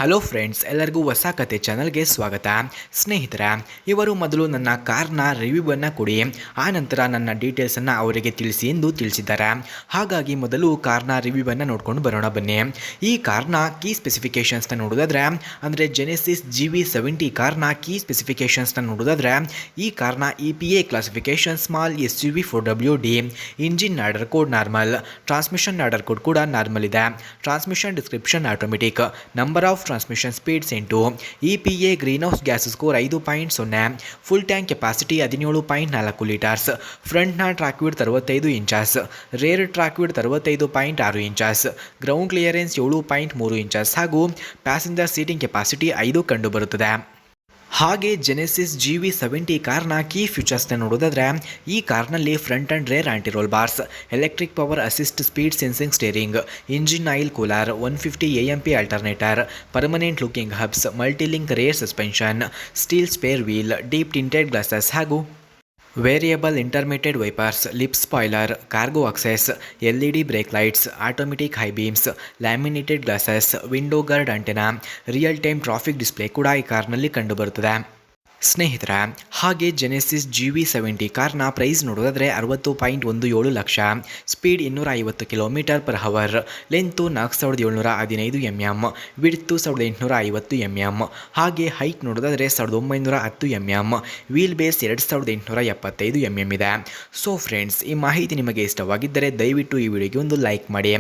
Hello friends, ಎಲ್ಲರಿಗೂ ಹೊಸ ಕತೆ ಚಾನಲ್ಗೆ ಸ್ವಾಗತ. ಸ್ನೇಹಿತರೆ, ಇವರು ಮೊದಲು ನನ್ನ ಕಾರ್ನ ರಿವ್ಯೂವನ್ನು ಕೊಡಿ, ಆ ನಂತರ ನನ್ನ ಡೀಟೇಲ್ಸನ್ನು ಅವರಿಗೆ ತಿಳಿಸಿ ಎಂದು ತಿಳಿಸಿದ್ದಾರೆ. ಹಾಗಾಗಿ ಮೊದಲು ಕಾರ್ನ ರಿವ್ಯೂವನ್ನು ನೋಡ್ಕೊಂಡು ಬರೋಣ ಬನ್ನಿ. ಈ ಕಾರ್ನ ಕೀ ಸ್ಪೆಸಿಫಿಕೇಷನ್ಸ್ನ ನೋಡೋದಾದ್ರೆ, ಅಂದರೆ ಜೆನೆಸಿಸ್ GV70 ಕಾರ್ನ ಕೀ ಸ್ಪೆಸಿಫಿಕೇಷನ್ಸ್ನ ನೋಡೋದಾದ್ರೆ, ಈ ಕಾರ್ನ EPA classification small SUV 4WD, engine order code normal, transmission order code ಕೂಡ ನಾರ್ಮಲ್ ಇದೆ, transmission description automatic, number of transmission speeds 8, EPA greenhouse gas score 5.0, full tank capacity 17.4 litres, ಫ್ರಂಟ್ನ track width 65 inches, rear track width 65.6 inches, ground clearance 7.3 inches ಹಾಗೂ passenger seating capacity 5 ಕಂಡುಬರುತ್ತದೆ. ಹಾಗೆ Genesis GV70 ಕಾರ್ನ key ಫೀಚರ್ಸ್ನ ನೋಡೋದಾದ್ರೆ, ಈ ಕಾರ್ನಲ್ಲಿ front and rear anti roll bars, electric power assist speed sensing steering, engine oil cooler, 150 AMP alternator, permanent locking hubs, multilink rear suspension, steel spare wheel, deep tinted glasses ಹಾಗೂ variable intermittent wipers, lip spoiler, cargo access, LED brake lights, automatic high beams, laminated glasses, window guard antenna, real time traffic display ಕೂಡ ಈ ಕಾರ್ನಲ್ಲಿ ಕಂಡುಬರುತ್ತದೆ. ಸ್ನೇಹಿತರ, ಹಾಗೆ Genesis GV70 ಕಾರ್ನ price ನೋಡೋದಾದರೆ 60.17 lakh, speed 250 km/h, length 4715 mm, width 1850 mm, ಹಾಗೆ height ನೋಡೋದಾದರೆ 1910 mm, ವೀಲ್ ಬೇಸ್ 2875 mm ಇದೆ. ಸೊ ಫ್ರೆಂಡ್ಸ್, ಈ ಮಾಹಿತಿ ನಿಮಗೆ ಇಷ್ಟವಾಗಿದ್ದರೆ ದಯವಿಟ್ಟು ಈ ವಿಡಿಯೋಗೆ ಒಂದು ಲೈಕ್ ಮಾಡಿ.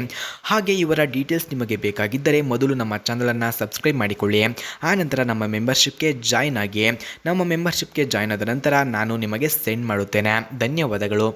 ಹಾಗೆ ಇವರ ಡೀಟೇಲ್ಸ್ ನಿಮಗೆ ಬೇಕಾಗಿದ್ದರೆ ಮೊದಲು ನಮ್ಮ ಚಾನಲನ್ನು ಸಬ್ಸ್ಕ್ರೈಬ್ ಮಾಡಿಕೊಳ್ಳಿ, ಆನಂತರ ನಮ್ಮ ಮೆಂಬರ್ಶಿಪ್ಗೆ ಜಾಯ್ನ್ ಆಗಿ. ನಮ್ಮ ಮೆಂಬರ್ಶಿಪ್ಗೆ ಜಾಯ್ನ್ ಆದ ನಂತರ ನಾನು ನಿಮಗೆ ಸೆಂಡ್ ಮಾಡುತ್ತೇನೆ. ಧನ್ಯವಾದಗಳು.